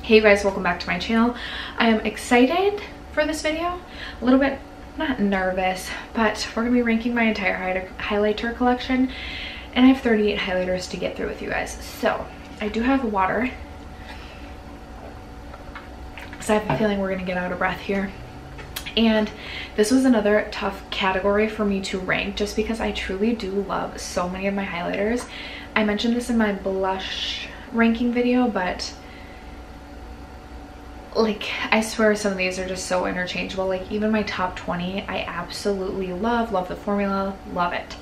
Hey you guys, welcome back to my channel. I am excited for this video, a little bit not nervous, but we're gonna be ranking my entire highlighter collection, and I have 38 highlighters to get through with you guys. So I do have water, so I have a feeling we're gonna get out of breath here. And this was another tough category for me to rank just because I truly do love so many of my highlighters. I mentioned this in my blush ranking video, but like I swear some of these are just so interchangeable. Like even my top 20 I absolutely love the formula, love it.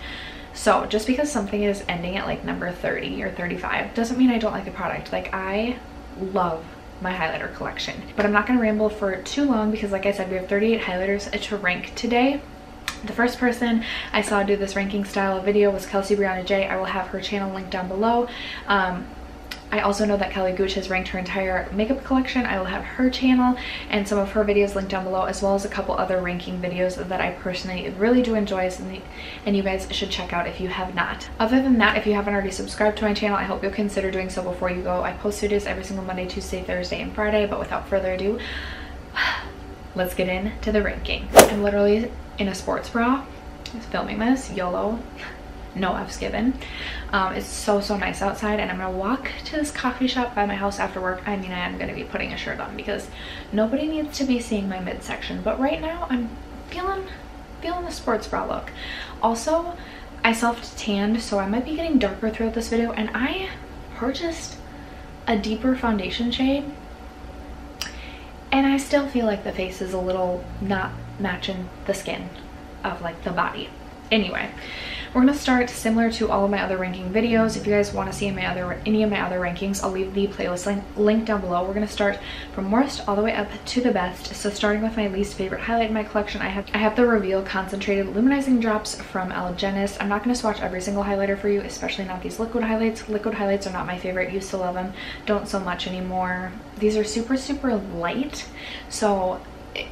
So just because something is ending at like number 30 or 35 doesn't mean I don't like the product. Like I love my highlighter collection, but I'm not going to ramble for too long because like I said, we have 38 highlighters to rank today. The first person I saw do this ranking style of video was Kelsey Brianna J. I will have her channel linked down below. I also know that Kelly Gooch has ranked her entire makeup collection. I will have her channel and some of her videos linked down below, as well as a couple other ranking videos that I personally really do enjoy, and you guys should check out if you have not. Other than that, if you haven't already subscribed to my channel, I hope you'll consider doing so before you go. I post videos every single Monday, Tuesday, Thursday, and Friday, but without further ado, let's get into the ranking. I'm literally in a sports bra filming this, YOLO. No F's given. It's so nice outside, and I'm gonna walk to this coffee shop by my house after work. I mean, I am gonna be putting a shirt on because nobody needs to be seeing my midsection, but right now I'm feeling the sports bra look. Also, I self-tanned, so I might be getting darker throughout this video, and I purchased a deeper foundation shade, and I still feel like the face is a little not matching the skin of like the body. Anyway, we're gonna start similar to all of my other ranking videos. If you guys want to see any of my other rankings, I'll leave the playlist link down below. We're gonna start from worst all the way up to the best. So starting with my least favorite highlight in my collection, I have the Reveal Concentrated Luminizing Drops from Algenist. I'm not gonna swatch every single highlighter for you, especially not these liquid highlights. Liquid highlights are not my favorite. Used to love them, don't so much anymore. These are super light, so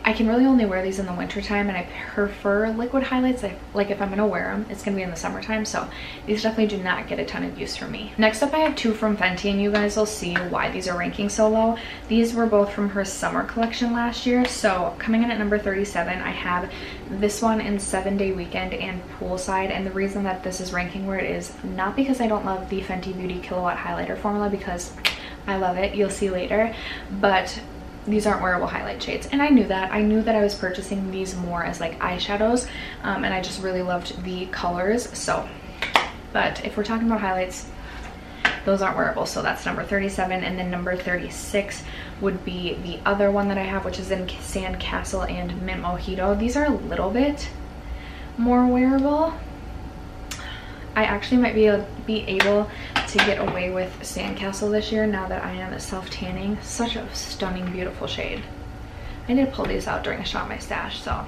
I can really only wear these in the winter time, and I prefer liquid highlights. Like if I'm gonna wear them, it's gonna be in the summertime, so these definitely do not get a ton of use from me. Next up, I have two from Fenty, and you guys will see why these are ranking so low. These were both from her summer collection last year. So coming in at number 37, I have this one in 7-Day Weekend and Poolside, and the reason that this is ranking where it is, not because I don't love the Fenty Beauty Killawatt highlighter formula, because I love it, you'll see later, but these aren't wearable highlight shades, and I knew that. I knew that I was purchasing these more as like eyeshadows, and I just really loved the colors. So, but if we're talking about highlights, those aren't wearable, so that's number 37. And then number 36 would be the other one that I have, which is in Sandcastle and Mint Mojito. These are a little bit more wearable. I actually might be able to get away with Sandcastle this year now that I am self-tanning. Such a stunning, beautiful shade. I did pull these out during a shot in my stash, so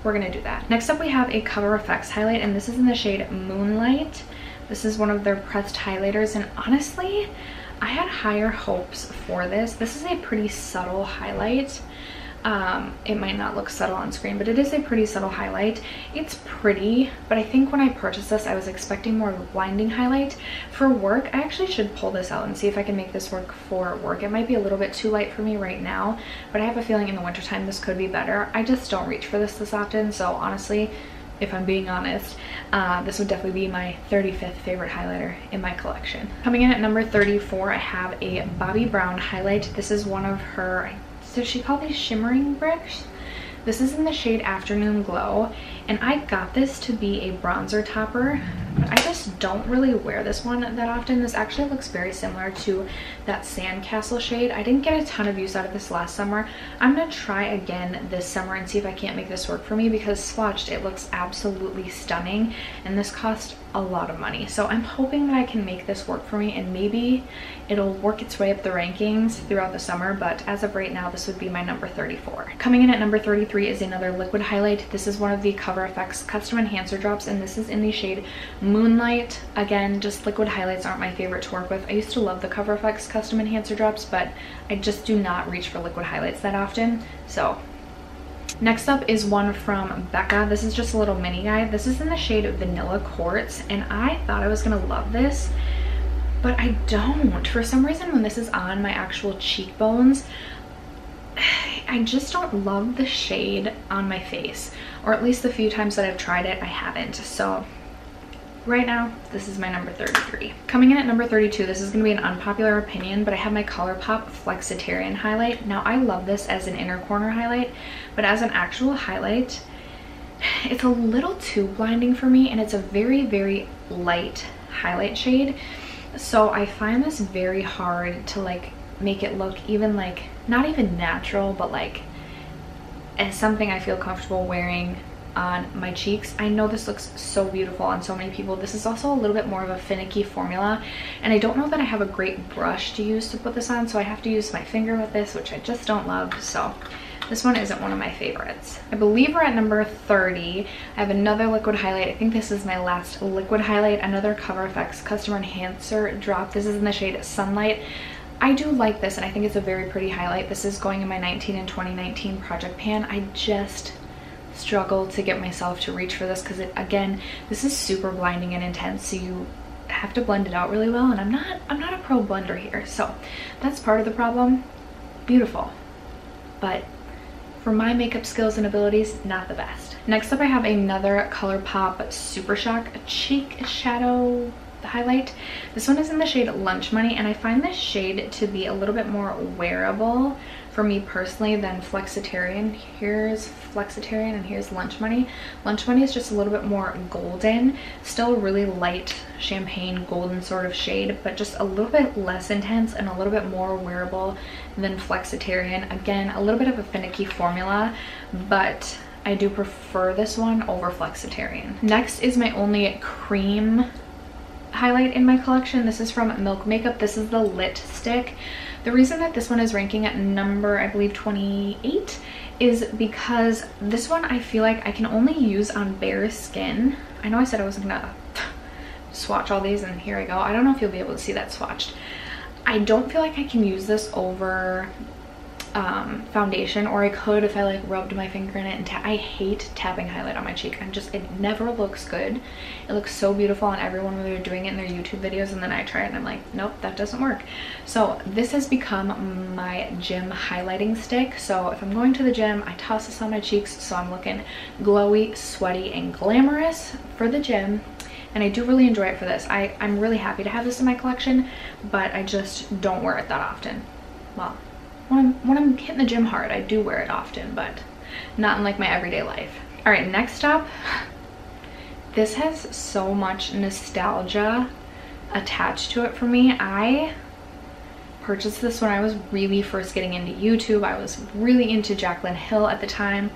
we're gonna do that. Next up, we have a Cover FX highlight, and this is in the shade Moonlight. This is one of their pressed highlighters, and honestly, I had higher hopes for this. This is a pretty subtle highlight. It might not look subtle on screen, but it is a pretty subtle highlight. It's pretty, but I think when I purchased this, I was expecting more of a blinding highlight. For work, I actually should pull this out and see if I can make this work for work. It might be a little bit too light for me right now, but I have a feeling in the wintertime this could be better. I just don't reach for this often, so honestly, if I'm being honest, this would definitely be my 35th favorite highlighter in my collection. Coming in at number 34, I have a Bobbi Brown highlight. This is one of her, so she called these shimmering bricks. This is in the shade Afternoon Glow, and I got this to be a bronzer topper, but I just don't really wear this one that often. This actually looks very similar to that Sandcastle shade. I didn't get a ton of use out of this last summer. I'm gonna try again this summer and see if I can't make this work for me, because swatched it looks absolutely stunning, and this cost a lot of money. So I'm hoping that I can make this work for me, and maybe it'll work its way up the rankings throughout the summer, but as of right now, this would be my number 34. Coming in at number 33 is another liquid highlight. This is one of the Cover FX Custom Enhancer Drops, and this is in the shade Moonlight. Again, just liquid highlights aren't my favorite to work with. I used to love the Cover FX Custom Enhancer Drops, but I just do not reach for liquid highlights that often. So next up is one from Becca. This is just a little mini guy. This is in the shade Vanilla Quartz, and I thought I was gonna love this, but I don't. For some reason, when this is on my actual cheekbones, I just don't love the shade on my face, or at least the few times that I've tried it, I haven't. So right now, this is my number 33. Coming in at number 32, this is gonna be an unpopular opinion, but I have my ColourPop Flexitarian highlight. Now, I love this as an inner corner highlight, but as an actual highlight, it's a little too blinding for me, and it's a very, very light highlight shade. So I find this very hard to like make it look even like, not even natural, but like as something I feel comfortable wearing on my cheeks. I know this looks so beautiful on so many people. This is also a little bit more of a finicky formula, and I don't know that I have a great brush to use to put this on, so I have to use my finger with this, which I just don't love. So this one isn't one of my favorites. I believe we're at number 30. I have another liquid highlight. I think this is my last liquid highlight, another Cover FX Custom Enhancer drop. This is in the shade Sunlight. I do like this, and I think it's a very pretty highlight. This is going in my 19 and 2019 project pan. I just struggle to get myself to reach for this because, again, this is super blinding and intense, so you have to blend it out really well, and I'm not a pro blender here, so that's part of the problem. Beautiful, but for my makeup skills and abilities, not the best. Next up, I have another ColourPop Super Shock Cheek Shadow highlight. This one is in the shade Lunch Money, and I find this shade to be a little bit more wearable for me personally than Flexitarian. Here's Flexitarian and here's Lunch Money. Lunch Money is just a little bit more golden, still a really light champagne golden sort of shade, but just a little bit less intense and a little bit more wearable than Flexitarian. Again, a little bit of a finicky formula, but I do prefer this one over Flexitarian. Next is my only cream highlight in my collection. This is from Milk Makeup. This is the Lit Stick. The reason that this one is ranking at number, I believe, 28 is because this one I feel like I can only use on bare skin. I know I said I wasn't gonna swatch all these, and here I go. I don't know if you'll be able to see that swatched. I don't feel like I can use this over foundation, or I could if I like rubbed my finger in it and I hate tapping highlight on my cheek. It never looks good. It looks so beautiful on everyone when they're doing it in their YouTube videos, and then I try it and I'm like, nope, that doesn't work. So this has become my gym highlighting stick. So if I'm going to the gym, I toss this on my cheeks so I'm looking glowy, sweaty, and glamorous for the gym. And I do really enjoy it for this. I'm really happy to have this in my collection, but I just don't wear it that often. Well, when I'm hitting the gym hard, I do wear it often, but not in like my everyday life. All right, next up, this has so much nostalgia attached to it for me. I purchased this when I was really first getting into YouTube. I was really into Jaclyn Hill at the time.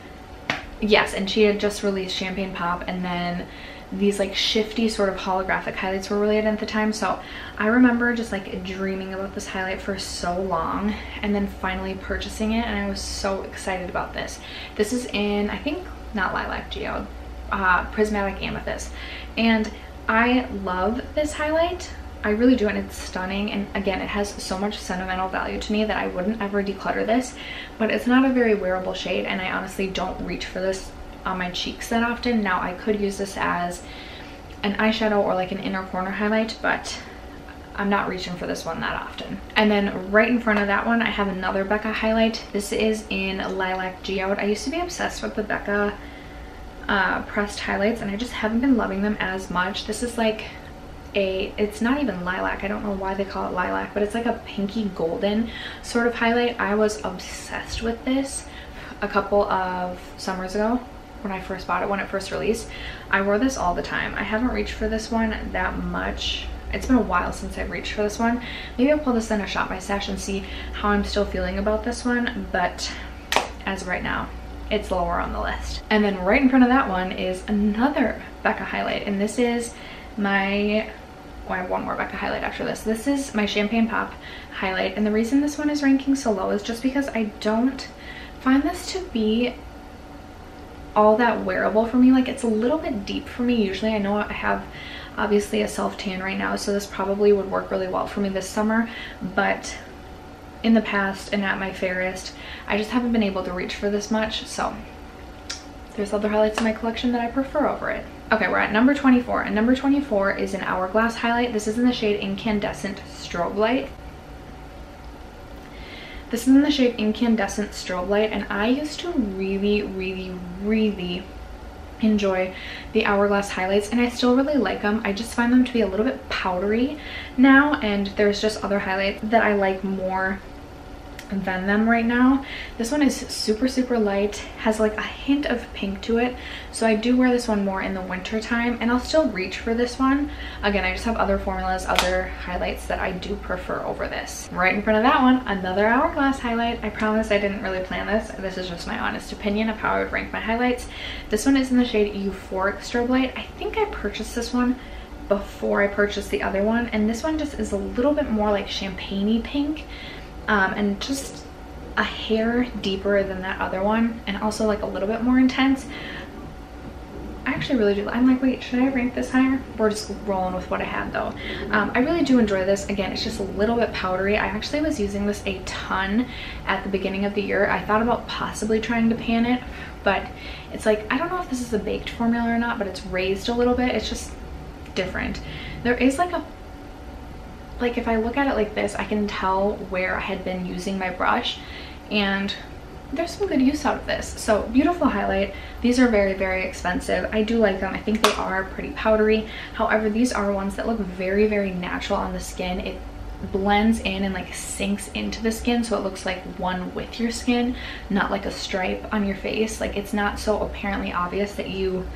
Yes, and she had just released Champagne Pop, and then these like shifty sort of holographic highlights were really in at the time. So I remember just like dreaming about this highlight for so long, and then finally purchasing it, and I was so excited about this. This is in, I think, not Lilac Geode, Prismatic Amethyst, and I love this highlight. I really do, and it's stunning, and again, it has so much sentimental value to me that I wouldn't ever declutter this, but it's not a very wearable shade, and I honestly don't reach for this on my cheeks that often. Now, I could use this as an eyeshadow or like an inner corner highlight, but I'm not reaching for this one that often. And then right in front of that one, I have another Becca highlight. This is in Lilac Geode. I used to be obsessed with the Becca pressed highlights, and I just haven't been loving them as much. This is like it's not even lilac. I don't know why they call it lilac, but it's like a pinky golden sort of highlight. I was obsessed with this a couple of summers ago when I first bought it, when it first released. I wore this all the time. I haven't reached for this one that much. It's been a while since I've reached for this one. Maybe I'll pull this in a Shop My Stash and see how I'm still feeling about this one, but as of right now, it's lower on the list. And then right in front of that one is another Becca highlight, and this is my, I have one more Becca highlight after this. This is my Champagne Pop highlight, and the reason this one is ranking so low is just because I don't find this to be all that wearable for me. Like, it's a little bit deep for me. Usually, I know I have obviously a self tan right now, so this probably would work really well for me this summer, but in the past and at my fairest, I just haven't been able to reach for this much. So there's other highlights in my collection that I prefer over it. Okay, we're at number 24, and number 24 is an Hourglass highlight. This is in the shade Incandescent Strobe Light. This is in the shade Incandescent Strobe Light, and I used to really enjoy the Hourglass highlights, and I still really like them. I just find them to be a little bit powdery now, and there's just other highlights that I like more than them right now. This one is super light, has like a hint of pink to it, so I do wear this one more in the winter time, and I'll still reach for this one. Again, I just have other formulas, other highlights that I do prefer over this. Right in front of that one, another Hourglass highlight. I promise I didn't really plan this. This is just my honest opinion of how I would rank my highlights. This one is in the shade Euphoric Strobe Light. I think I purchased this one before I purchased the other one, and this one just is a little bit more like champagne-y pink, and just a hair deeper than that other one, and also like a little bit more intense. I actually really do. I'm like, wait, should I rank this higher? We're just rolling with what I had though. I really do enjoy this. Again, it's just a little bit powdery. I actually was using this a ton at the beginning of the year. I thought about possibly trying to pan it, but it's like, I don't know if this is a baked formula or not, but it's raised a little bit. It's just different. There is like if I look at it like this, I can tell where I had been using my brush, and there's some good use out of this. So beautiful highlight. These are very expensive. I do like them. I think they are pretty powdery. However, these are ones that look very natural on the skin. It blends in and like sinks into the skin, so it looks like one with your skin, not like a stripe on your face. Like, it's not so apparently obvious that you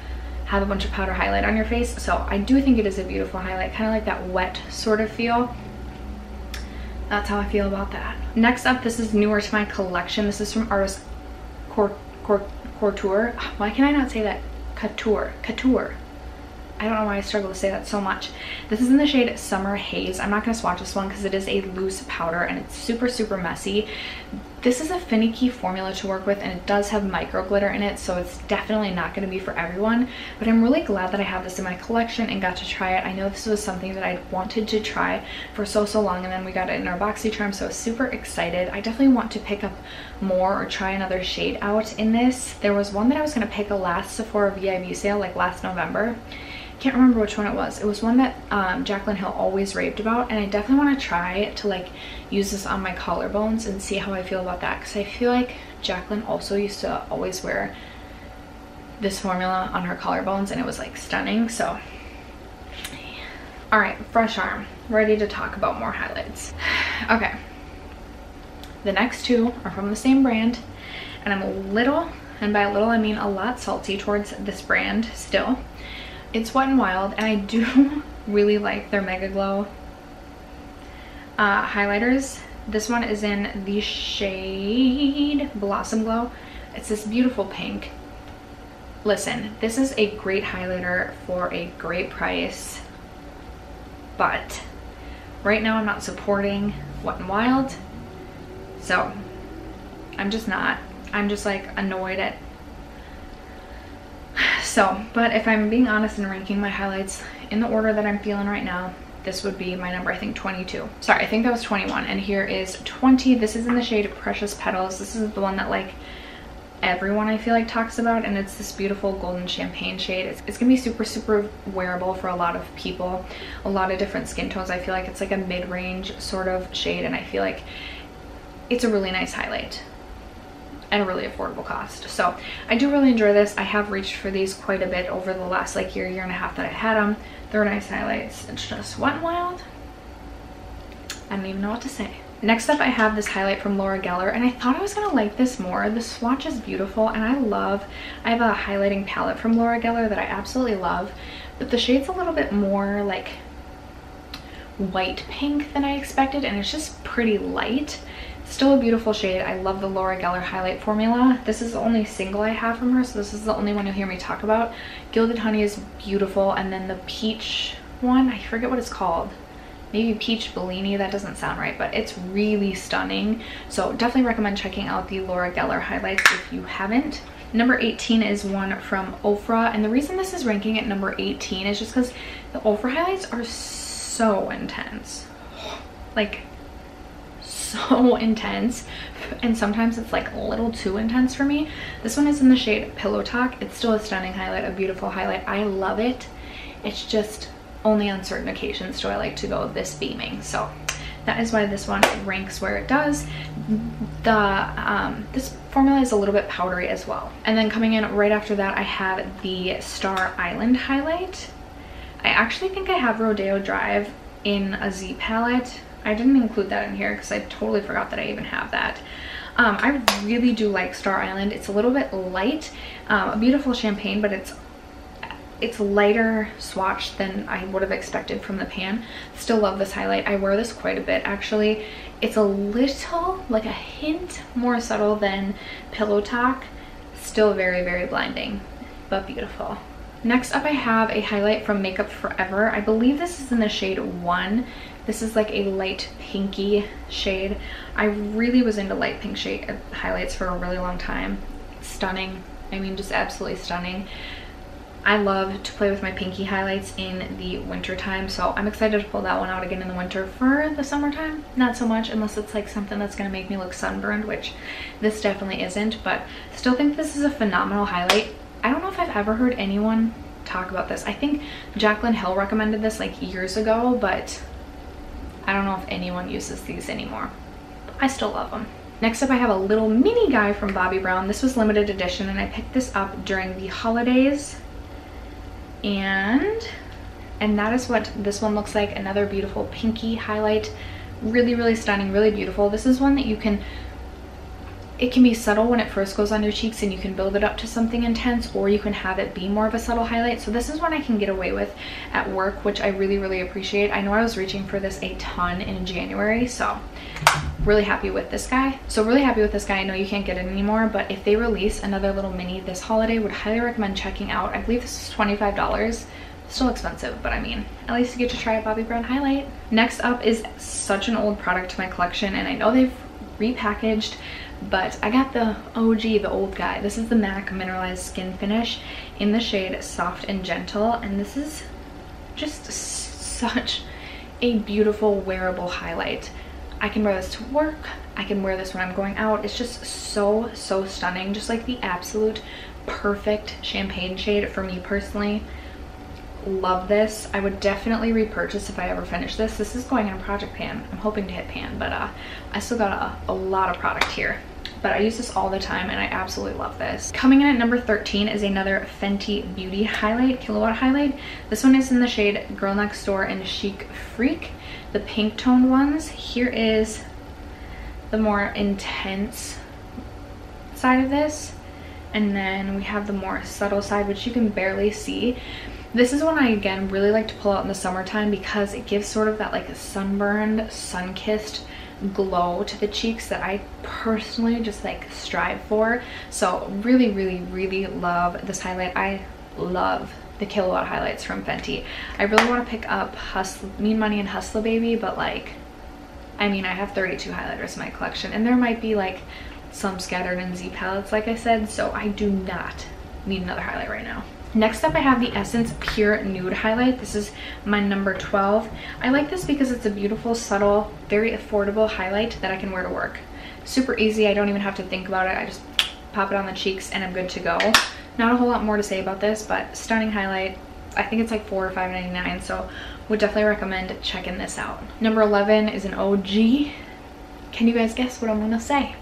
have a bunch of powder highlight on your face. So I do think it is a beautiful highlight, kind of like that wet sort of feel. That's how I feel about that. Next up, this is newer to my collection. This is from Artist Couture. Why can I not say that? Couture. I don't know why I struggle to say that so much. This is in the shade Summer Haze. I'm not going to swatch this one because it is a loose powder and it's super messy. This is a finicky formula to work with, and it does have micro glitter in it, so it's definitely not going to be for everyone, but I'm really glad that I have this in my collection and got to try it. I know this was something that I wanted to try for so long, and then we got it in our BoxyCharm, so I was super excited. I definitely want to pick up more or try another shade out in this. There was one that I was going to pick a last Sephora VIB sale, like last November. Can't remember which one it was. It was one that Jaclyn Hill always raved about, and I definitely want to try to like use this on my collarbones and see how I feel about that, because I feel like Jaclyn also used to always wear this formula on her collarbones and it was like stunning. So all right, fresh arm, ready to talk about more highlights. Okay, the next two are from the same brand, and I'm a little, and by a little I mean a lot, salty towards this brand still. It's Wet n Wild, and I do really like their Mega Glow highlighters. This one is in the shade Blossom Glow. It's this beautiful pink. Listen, this is a great highlighter for a great price, but right now I'm not supporting Wet n Wild, so I'm just not. I'm just like annoyed at. So, but if I'm being honest and ranking my highlights in the order that I'm feeling right now, this would be my number, I think 22. Sorry, I think that was 21, and here is 20. This is in the shade Precious Petals. This is the one that like everyone I feel like talks about, and it's this beautiful golden champagne shade. It's gonna be super wearable for a lot of people, a lot of different skin tones. I feel like it's like a mid-range sort of shade, and I feel like it's a really nice highlight at a really affordable cost. So I do really enjoy this. I have reached for these quite a bit over the last like year and a half that I've had them. They're nice highlights. It's just Wet n Wild. I don't even know what to say. Next up, I have this highlight from Laura Geller, and I thought I was gonna like this more. The swatch is beautiful, and I have a highlighting palette from Laura Geller that I absolutely love, but the shade's a little bit more like white pink than I expected, and it's just pretty light. Still a beautiful shade. I love the Laura Geller highlight formula. This is the only single I have from her, so this is the only one you'll hear me talk about. Gilded Honey is beautiful, and then the peach one, I forget what it's called. Maybe Peach Bellini, that doesn't sound right, but it's really stunning. So definitely recommend checking out the Laura Geller highlights if you haven't. Number 18 is one from Ofra, and the reason this is ranking at number 18 is just because the Ofra highlights are so intense. Like, so intense, and sometimes it's like a little too intense for me. This one is in the shade Pillow Talk. It's still a stunning highlight, a beautiful highlight. I love it. It's just only on certain occasions do I like to go this beaming. So that is why this one ranks where it does. This formula is a little bit powdery as well. And then coming in right after that, I have the Star Island highlight. I actually think I have Rodeo Drive in a Z palette. I didn't include that in here because I totally forgot that I even have that. I really do like Star Island. It's a little bit light, a beautiful champagne, but it's lighter swatch than I would have expected from the pan. Still love this highlight. I wear this quite a bit actually. It's a little, like a hint more subtle than Pillow Talk. Still very, very blinding, but beautiful. Next up I have a highlight from Makeup Forever. I believe this is in the shade 1. This is like a light pinky shade. I really was into light pink shade highlights for a really long time. Stunning. I mean, just absolutely stunning. I love to play with my pinky highlights in the winter time, so I'm excited to pull that one out again in the winter. For the summertime, not so much, unless it's like something that's going to make me look sunburned, which this definitely isn't, but still think this is a phenomenal highlight. I don't know if I've ever heard anyone talk about this. I think Jaclyn Hill recommended this like years ago, but I don't know if anyone uses these anymore. I still love them. Next up I have a little mini guy from Bobbi Brown. This was limited edition and I picked this up during the holidays. And that is what this one looks like. Another beautiful pinky highlight. Really, really stunning, really beautiful. This is one that it can be subtle when it first goes on your cheeks and you can build it up to something intense, or you can have it be more of a subtle highlight. So this is one I can get away with at work, which I really, really appreciate. I know I was reaching for this a ton in January, so really happy with this guy. I know you can't get it anymore, but if they release another little mini this holiday, would highly recommend checking out. I believe this is $25. Still expensive, but I mean, at least you get to try a Bobbi Brown highlight. Next up is such an old product to my collection, and I know they've repackaged, but I got the OG, the old guy. This is the MAC Mineralized Skin Finish in the shade Soft and Gentle, and this is just such a beautiful wearable highlight. I can wear this to work, I can wear this when I'm going out. It's just so, so stunning. Just like the absolute perfect champagne shade for me personally. Love this. I would definitely repurchase if I ever finish this. This is going in a project pan. I'm hoping to hit pan, but I still got a lot of product here. But I use this all the time and I absolutely love this. Coming in at number 13 is another Fenty Beauty highlight, Kilowatt highlight. This one is in the shade Girl Next Door and Chic Freak, the pink toned ones. Here is the more intense side of this, and then we have the more subtle side, which you can barely see. This is one I, again, really like to pull out in the summertime because it gives sort of that like a sunburned, sun-kissed glow to the cheeks that I personally just like strive for. So really, really, really love this highlight. I love the Kilowatt highlights from Fenty. I really want to pick up Mean Money and Hustler Baby, but like, I mean, I have 32 highlighters in my collection, and there might be like some scattered in Z palettes, like I said, so I do not need another highlight right now. Next up I have the Essence Pure Nude highlight. This is my number 12. I like this because it's a beautiful, subtle, very affordable highlight that I can wear to work. Super easy. I don't even have to think about it. I just pop it on the cheeks and I'm good to go. Not a whole lot more to say about this, but stunning highlight. I think it's like $4 or $5.99, so would definitely recommend checking this out. Number 11 is an OG. Can you guys guess what I'm gonna say?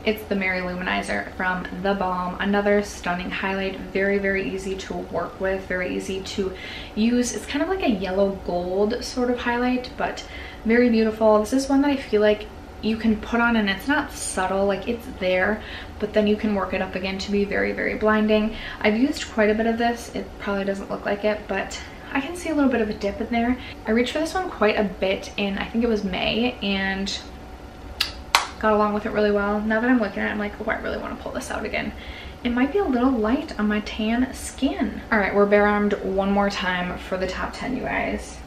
It's the Mary Luminizer from The Balm. Another stunning highlight. Very, very easy to work with, very easy to use. It's kind of like a yellow gold sort of highlight, but very beautiful. This is one that I feel like you can put on and it's not subtle, like it's there, but then you can work it up again to be very, very blinding. I've used quite a bit of this. It probably doesn't look like it, but I can see a little bit of a dip in there. I reached for this one quite a bit in, I think it was May, and got along with it really well. Now that I'm looking at it, I'm like, oh, I really want to pull this out again. It might be a little light on my tan skin. All right, we're bare armed one more time for the top 10, you guys.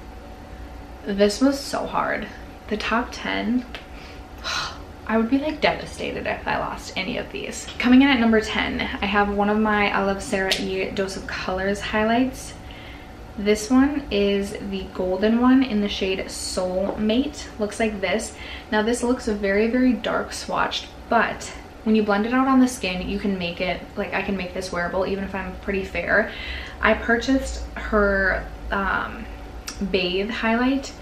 This was so hard. The top 10, I would be like devastated if I lost any of these. Coming in at number 10, I have one of my I Love Sarah E Dose of Colors highlights. This one is the golden one in the shade Soulmate. Looks like this. Now this looks very, very dark swatched, but when you blend it out on the skin, you can make it, like I can make this wearable even if I'm pretty fair. I purchased her Bathe highlight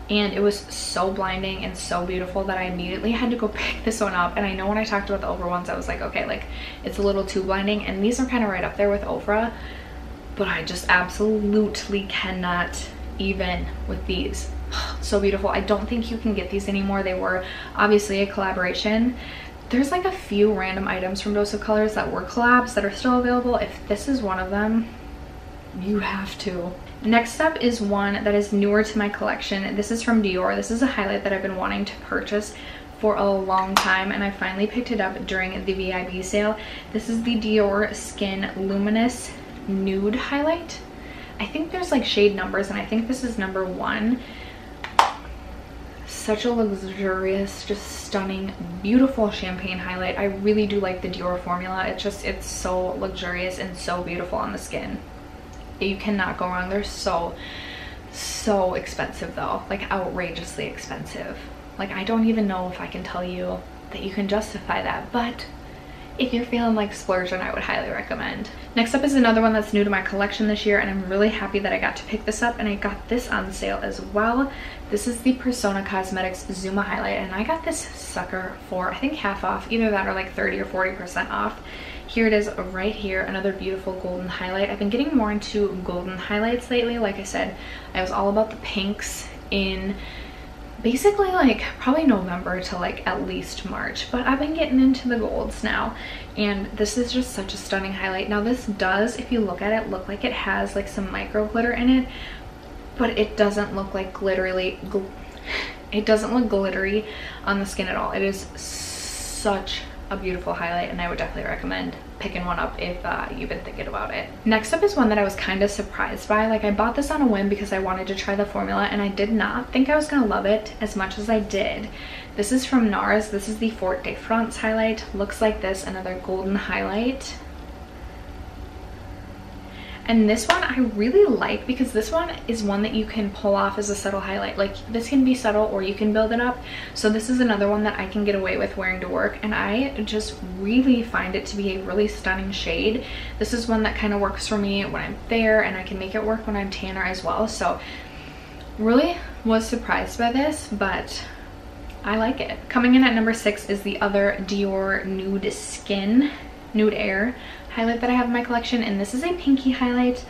and it was so blinding and so beautiful that I immediately had to go pick this one up. And I know when I talked about the Ofra ones, I was like, okay, like it's a little too blinding, and these are kind of right up there with Ofra, but I just absolutely cannot even with these. So beautiful. I don't think you can get these anymore. They were obviously a collaboration. There's like a few random items from Dose of Colors that were collabs that are still available. If this is one of them, you have to. Next up is one that is newer to my collection. This is from Dior. This is a highlight that I've been wanting to purchase for a long time, and I finally picked it up during the VIB sale. This is the Dior Skin Luminous Nude highlight. I think there's like shade numbers, and I think this is number 1. Such a luxurious, just stunning, beautiful champagne highlight. I really do like the Dior formula. It's so luxurious and so beautiful on the skin. You cannot go wrong. They're so expensive though, like outrageously expensive. Like I don't even know if I can tell you that you can justify that, but if you're feeling like splurging, I would highly recommend. Next up is another one that's new to my collection this year, and I'm really happy that I got to pick this up, and I got this on sale as well. This is the Persona Cosmetics Zuma highlight, and I got this sucker for I think half off, either that or like 30 or 40% off. Here it is right here, another beautiful golden highlight. I've been getting more into golden highlights lately. Like I said, I was all about the pinks in basically like probably November to like at least March, but I've been getting into the golds now, and this is just such a stunning highlight. Now this does, if you look at it, look like it has like some micro glitter in it, but it doesn't look like it doesn't look glittery on the skin at all. It is such a beautiful highlight, and I would definitely recommend picking one up if you've been thinking about it. Next up is one that I was kind of surprised by. Like I bought this on a whim because I wanted to try the formula, and I did not think I was gonna love it as much as I did. This is from NARS. This is the Fort de France highlight. Looks like this, another golden highlight. And this one I really like because this one is one that you can pull off as a subtle highlight. Like this can be subtle or you can build it up. So this is another one that I can get away with wearing to work, and I just really find it to be a really stunning shade. This is one that kind of works for me when I'm fair, and I can make it work when I'm tanner as well. So really was surprised by this, but I like it. Coming in at number 6 is the other Dior Nude Skin Nude Air highlight that I have in my collection, and this is a pinky highlight.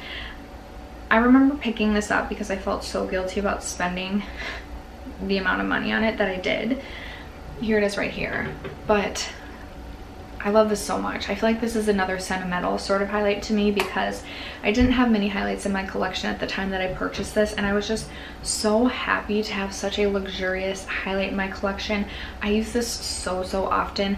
I remember picking this up because I felt so guilty about spending the amount of money on it that I did. Here it is right here, but I love this so much. I feel like this is another sentimental sort of highlight to me because I didn't have many highlights in my collection at the time that I purchased this, and I was just so happy to have such a luxurious highlight in my collection. I use this so often.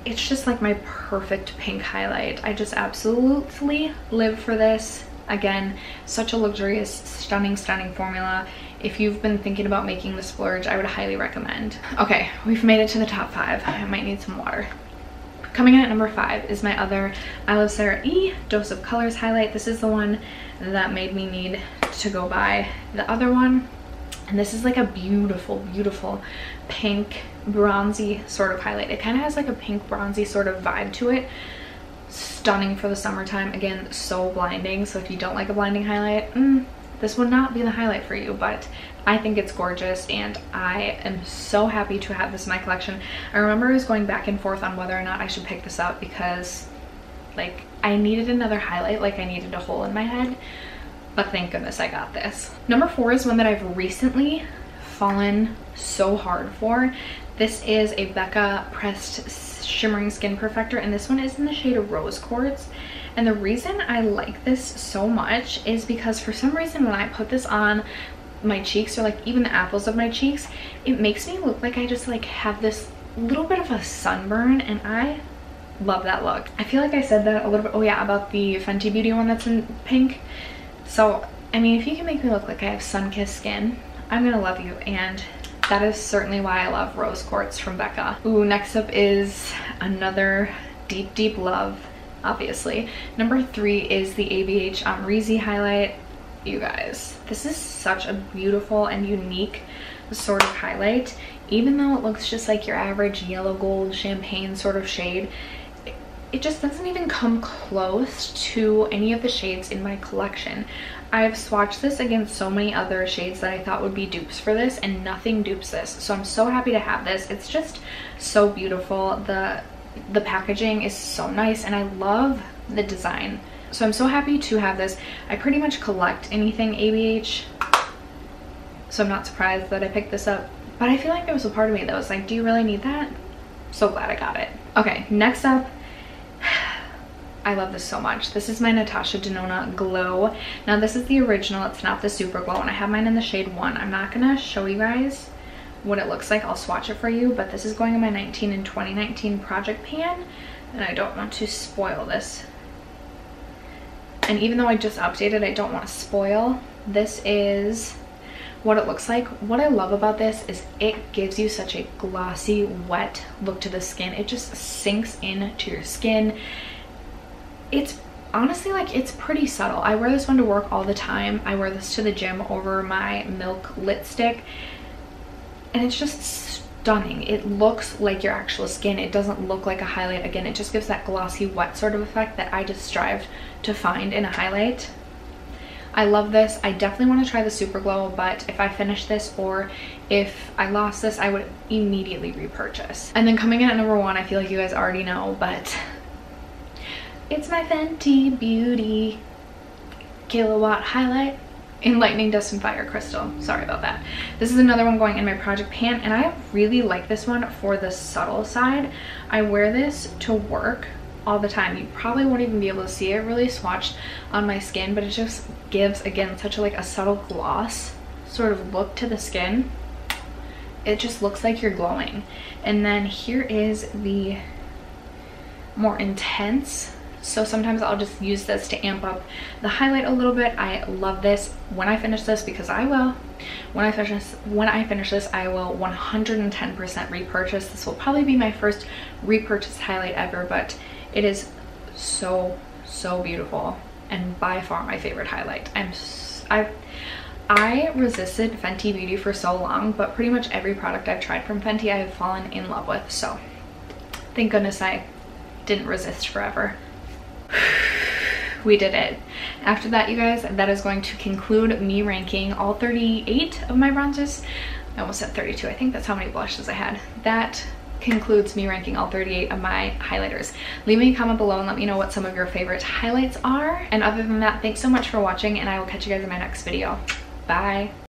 It's just like my perfect pink highlight. I just absolutely live for this. Again, such a luxurious, stunning formula. If you've been thinking about making the splurge, I would highly recommend. Okay, we've made it to the top 5. I might need some water. Coming in at number 5 is my other I Love Sarah E Dose of Colors highlight. This is the one that made me need to go buy the other one. And this is like a beautiful pink bronzy sort of highlight. It kind of has like a pink bronzy sort of vibe to it. Stunning for the summertime. Again, so blinding. So if you don't like a blinding highlight, this would not be the highlight for you, but I think it's gorgeous, and I am so happy to have this in my collection. I remember I was going back and forth on whether or not I should pick this up because like I needed another highlight, like I needed a hole in my head. But thank goodness I got this. Number 4 is one that I've recently fallen so hard for. This is a Becca Pressed Shimmering Skin Perfector, and this one is in the shade of Rose Quartz. And the reason I like this so much is because for some reason when I put this on my cheeks, or like even the apples of my cheeks, it makes me look like I just like have this little bit of a sunburn, and I love that look. I feel like I said that a little bit, oh yeah, about the Fenty Beauty one that's in pink. So, I mean, if you can make me look like I have sun-kissed skin, I'm gonna love you, and that is certainly why I love Rose Quartz from Becca. Ooh, next up is another deep love obviously. Number 3 is the ABH Amrezy highlight. You guys, this is such a beautiful and unique sort of highlight. Even though it looks just like your average yellow gold champagne sort of shade, it just doesn't even come close to any of the shades in my collection. I've swatched this against so many other shades that I thought would be dupes for this, and nothing dupes this. So I'm so happy to have this. It's just so beautiful. The packaging is so nice, and I love the design. So I'm so happy to have this. I pretty much collect anything ABH, so I'm not surprised that I picked this up. But I feel like there was a part of me that was like, do you really need that? So glad I got it. Okay, next up, I love this so much. This is my Natasha Denona Glow. Now this is the original, it's not the Super Glow, and I have mine in the shade 1. I'm not gonna show you guys what it looks like. I'll swatch it for you, but this is going in my 19 and 2019 project pan, and I don't want to spoil this. And even though I just updated, I don't want to spoil. This is what it looks like. What I love about this is it gives you such a glossy, wet look to the skin. It just sinks into your skin. It's honestly, like, it's pretty subtle. I wear this one to work all the time. I wear this to the gym over my Milk lipstick, and it's just stunning. It looks like your actual skin. It doesn't look like a highlight. Again, it just gives that glossy, wet sort of effect that I just strived to find in a highlight. I love this. I definitely want to try the Super Glow, but if I finish this or if I lost this, I would immediately repurchase. And then coming in at number 1, I feel like you guys already know, but it's my Fenty Beauty Killawatt Highlight in Lightning Dust and Fire Crystal. Sorry about that. This is another one going in my project pan, and I really like this one for the subtle side. I wear this to work all the time. You probably won't even be able to see it really swatched on my skin, but it just gives, again, such a, like, a subtle gloss sort of look to the skin. It just looks like you're glowing. And then here is the more intense. So sometimes I'll just use this to amp up the highlight a little bit. I love this. When I finish this, because I will, when I finish this, I will 110% repurchase. This will probably be my first repurchase highlight ever, but it is so beautiful, and by far my favorite highlight. I resisted Fenty Beauty for so long, but pretty much every product I've tried from Fenty I have fallen in love with, so thank goodness I didn't resist forever. We did it. After that, you guys, that is going to conclude me ranking all 38 of my bronzers. I almost said 32. I think that's how many blushes I had. That concludes me ranking all 38 of my highlighters. Leave me a comment below and let me know what some of your favorite highlights are. And other than that, thanks so much for watching, and I will catch you guys in my next video. Bye.